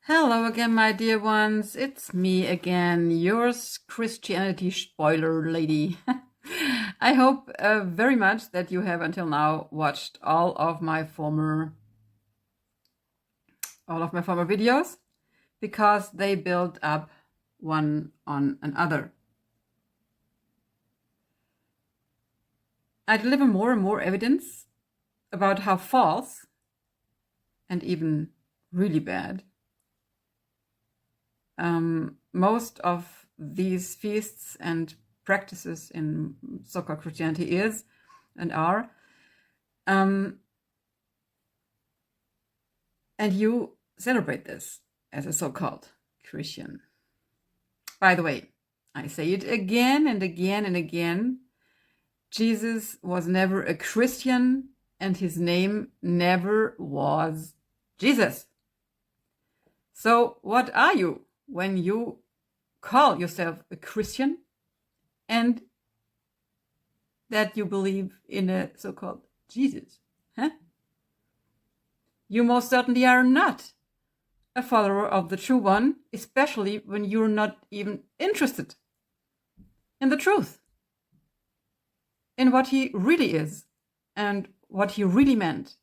Hello again, my dear ones. It's me again, yours Christianity spoiler lady. I hope very much that you have until now watched all of my former videos, because they build up one on another. I deliver more and more evidence about how false and even really bad most of these feasts and practices in so-called Christianity is and are. And you celebrate this as a so-called Christian. By the way, I say it again and again and again. Jesus was never a Christian, and his name never was Jesus. So what are you when you call yourself a Christian and that you believe in a so-called Jesus? Huh? You most certainly are not a follower of the true one, especially when you're not even interested in the truth, in what he really is and what he really meant,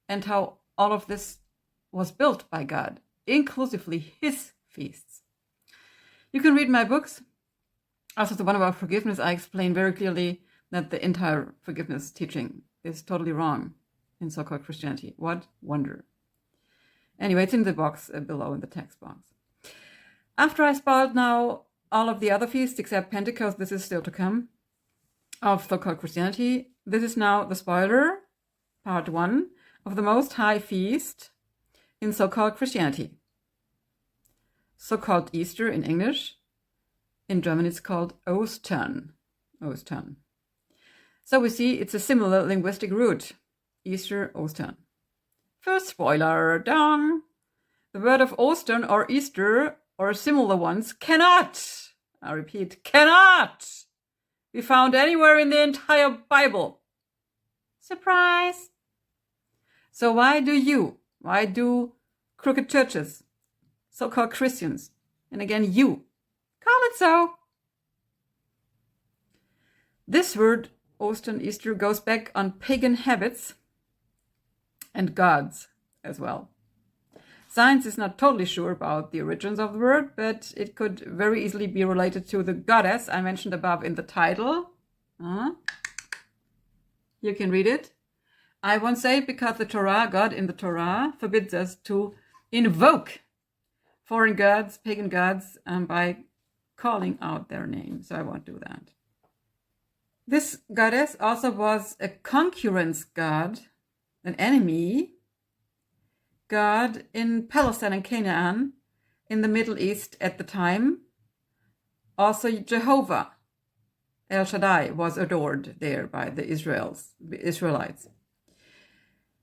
and how all of this was built by God, inclusively his feasts. You can read my books. Also, the one about forgiveness, I explain very clearly that the entire forgiveness teaching is totally wrong in so-called Christianity. What wonder. Anyway, it's in the box below, in the text box. After I spoiled now all of the other feasts except Pentecost, this is still to come, of so-called Christianity, this is now the spoiler, part 1, of the most high feast in so-called Christianity. So-called Easter in English. In German it's called Ostern. Ostern. So we see it's a similar linguistic root. Easter, Ostern. First spoiler, dong! The word of Ostern or Easter or similar ones cannot, I repeat, cannot be found anywhere in the entire Bible. Surprise! So why do crooked churches, so-called Christians, and again you, call it so? This word, Ostern, Easter, goes back on pagan habits and gods as well. Science is not totally sure about the origins of the word, but it could very easily be related to the goddess I mentioned above in the title. You can read it. I won't say it because the Torah, God in the Torah, forbids us to invoke foreign gods, pagan gods, by calling out their name. So I won't do that. This goddess also was a concurrence god, an enemy god in Palestine and Canaan, in the Middle East at the time. Also Jehovah, El Shaddai, was adored there by the Israelites.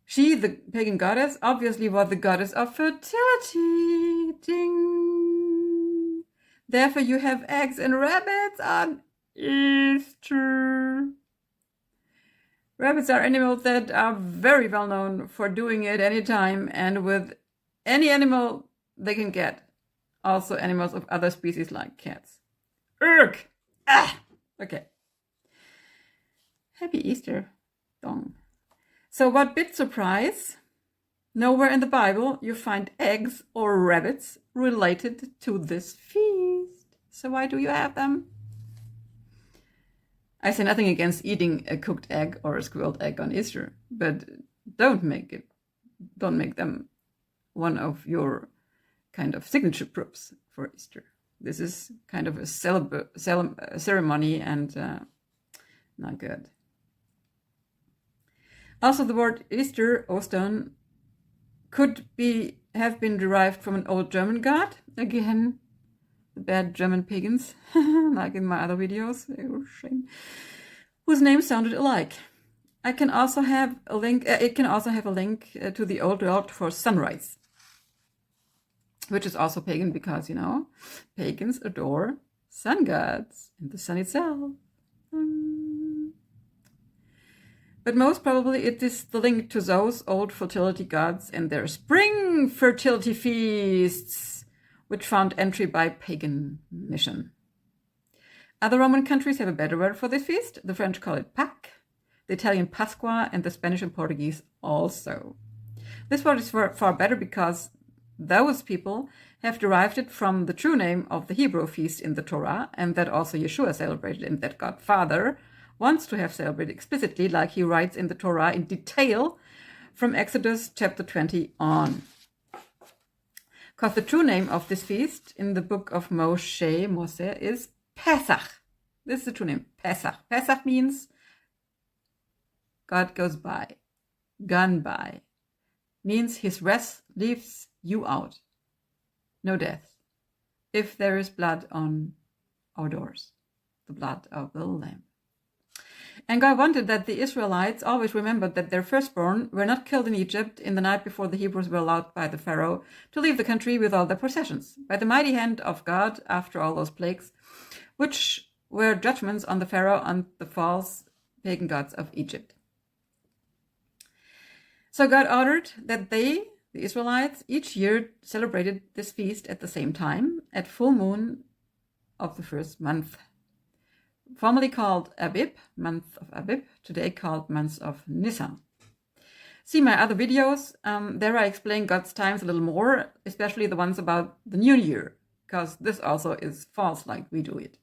She, the pagan goddess, obviously was the goddess of fertility. Ding! Therefore you have eggs and rabbits on Easter. Rabbits are animals that are very well known for doing it anytime and with any animal they can get. Also animals of other species like cats. Ugh! Ah! Okay. Happy Easter. Dong. So what bit surprise? Nowhere in the Bible you find eggs or rabbits related to this feast. So why do you have them? I say nothing against eating a cooked egg or a squirreled egg on Easter, but don't make them one of your kind of signature proofs for Easter. This is kind of a ceremony and not good. Also, the word Easter, Ostern, could have been derived from an old German god. Again, the bad German pagans, like in my other videos, shame, whose names sounded alike. It can also have a link to the old word for sunrise, which is also pagan because, pagans adore sun gods and the sun itself. But most probably it is the link to those old fertility gods and their spring fertility feasts, which found entry by pagan mission. Other Roman countries have a better word for this feast. The French call it Pâques, the Italian Pasqua, and the Spanish and Portuguese also. This word is far better because those people have derived it from the true name of the Hebrew feast in the Torah, and that also Yeshua celebrated, and that God Father wants to have celebrated explicitly, like he writes in the Torah in detail from Exodus chapter 20 on. Because the true name of this feast in the book of Moshe is Pessach. This is the true name, Pessach. Pessach means God goes by, gone by. Means his wrath leaves you out. No death. If there is blood on our doors, the blood of the Lamb. And God wanted that the Israelites always remembered that their firstborn were not killed in Egypt in the night before the Hebrews were allowed by the Pharaoh to leave the country with all their possessions, by the mighty hand of God after all those plagues, which were judgments on the Pharaoh and the false pagan gods of Egypt. So God ordered that they, the Israelites, each year celebrated this feast at the same time, at full moon of the first month. Formerly called Abib, month of Abib, today called month of Nisan. See my other videos, there I explain God's times a little more, especially the ones about the new year, because this also is false like we do it.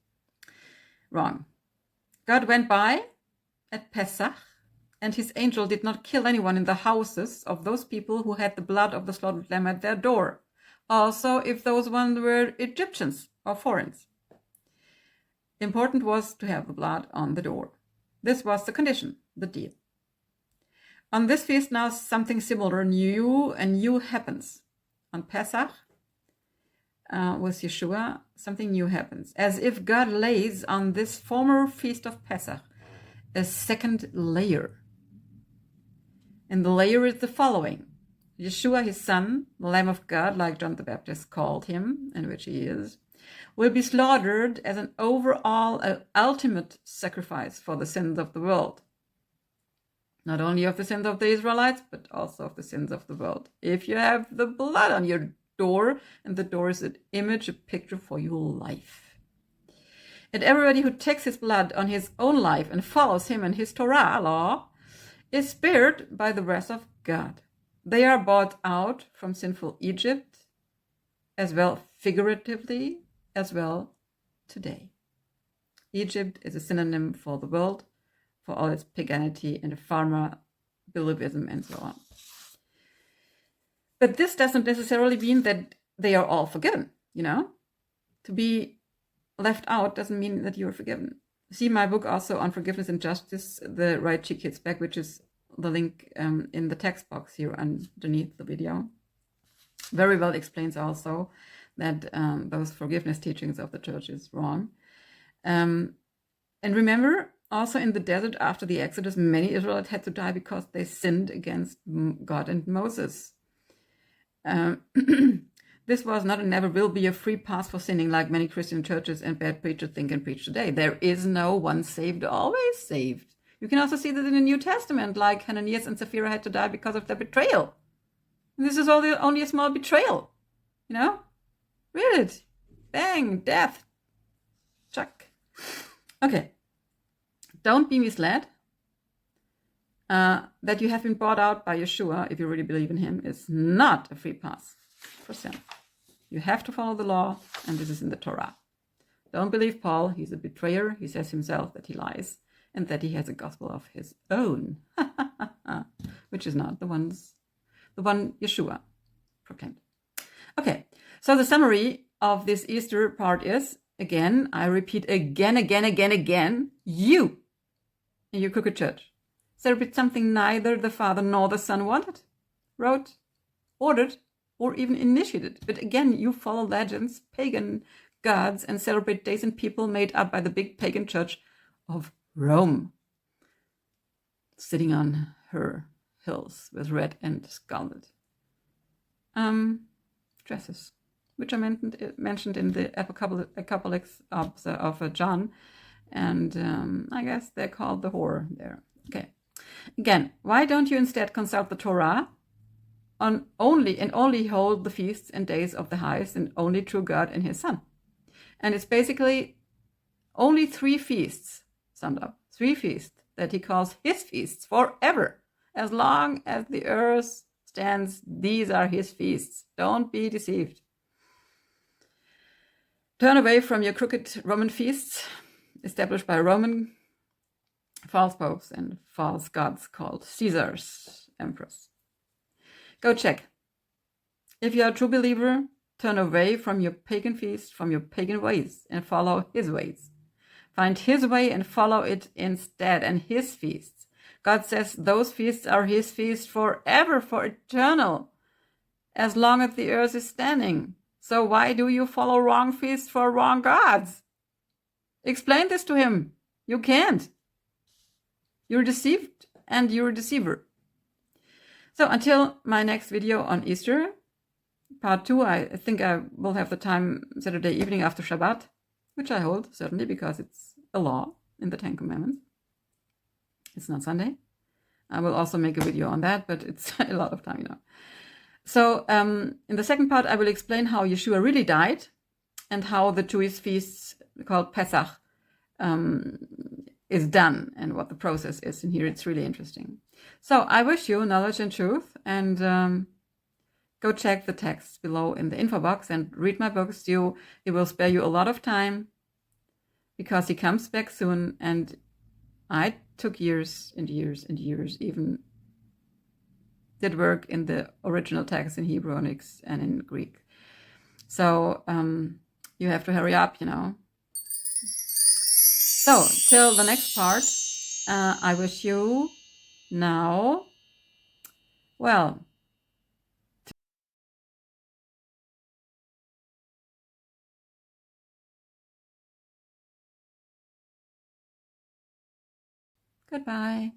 Wrong. God went by at Pessach, and his angel did not kill anyone in the houses of those people who had the blood of the slaughtered lamb at their door, also if those ones were Egyptians or foreigners. Important was to have the blood on the door. This was the condition, the deal. On this feast now something similar new happens. On Pesach, with Yeshua, something new happens. As if God lays on this former feast of Pesach a second layer. And the layer is the following. Yeshua, his son, the Lamb of God, like John the Baptist called him, and which he is, will be slaughtered as an overall, ultimate sacrifice for the sins of the world. Not only of the sins of the Israelites, but also of the sins of the world. If you have the blood on your door, and the door is an image, a picture for your life. And everybody who takes his blood on his own life and follows him and his Torah law is spared by the wrath of God. They are bought out from sinful Egypt, as well figuratively, as well today. Egypt is a synonym for the world, for all its paganity and pharma, believism, and so on. But this doesn't necessarily mean that they are all forgiven, To be left out doesn't mean that you are forgiven. See my book also on forgiveness and justice, The Right Cheek Hits Back, which is the link in the text box here underneath the video. Very well explains also that those forgiveness teachings of the church is wrong. And remember, also in the desert after the Exodus, many Israelites had to die because they sinned against God and Moses. This was not and never will be a free pass for sinning like many Christian churches and bad preachers think and preach today. There is no one saved, always saved. You can also see that in the New Testament, like Hananias and Sapphira had to die because of their betrayal. And this is only a small betrayal, Read it. Bang, death. Chuck. Okay. Don't be misled. That you have been bought out by Yeshua, if you really believe in him, is not a free pass for sin. You have to follow the law, and this is in the Torah. Don't believe Paul. He's a betrayer. He says himself that he lies and that he has a gospel of his own, which is not the one Yeshua proclaimed. Okay, so the summary of this Easter part is, again, I repeat again, you in your crooked church celebrate something neither the Father nor the Son wanted, wrote, ordered, or even initiated. But again, you follow legends, pagan gods, and celebrate days and people made up by the big pagan church of Rome, sitting on her hills with red and scarlet dresses, which I mentioned in the Apocalypse of John, and I guess they're called the whore there. Okay, Again, why don't you instead consult the Torah on only hold the feasts and days of the highest and only true God and his Son? And it's basically only 3 feasts summed up. 3 feasts that he calls his feasts forever. As long as the earth stands, these are his feasts. Don't be deceived. Turn away from your crooked Roman feasts established by Roman false popes and false gods called Caesars, emperors. Go check. If you are a true believer, turn away from your pagan feasts, from your pagan ways, and follow his ways. Find his way and follow it instead, and his feasts. God says those feasts are his feasts forever, for eternal, as long as the earth is standing. So why do you follow wrong feasts for wrong gods? Explain this to him. You can't. You're deceived and you're a deceiver. So until my next video on Easter, part 2, I think I will have the time Saturday evening after Shabbat, which I hold, certainly, because it's a law in the 10 Commandments. It's not Sunday. I will also make a video on that, but it's a lot of time, you know. So in the second part, I will explain how Yeshua really died and how the Jewish feast called Pessach is done and what the process is. And here it's really interesting. So I wish you knowledge and truth, and go check the text below in the info box and read my books. It will spare you a lot of time because he comes back soon, and I took years and years and years, even did work in the original text in Hebrew and in Greek. So you have to hurry up, you know. So till the next part, I wish you now, well, goodbye.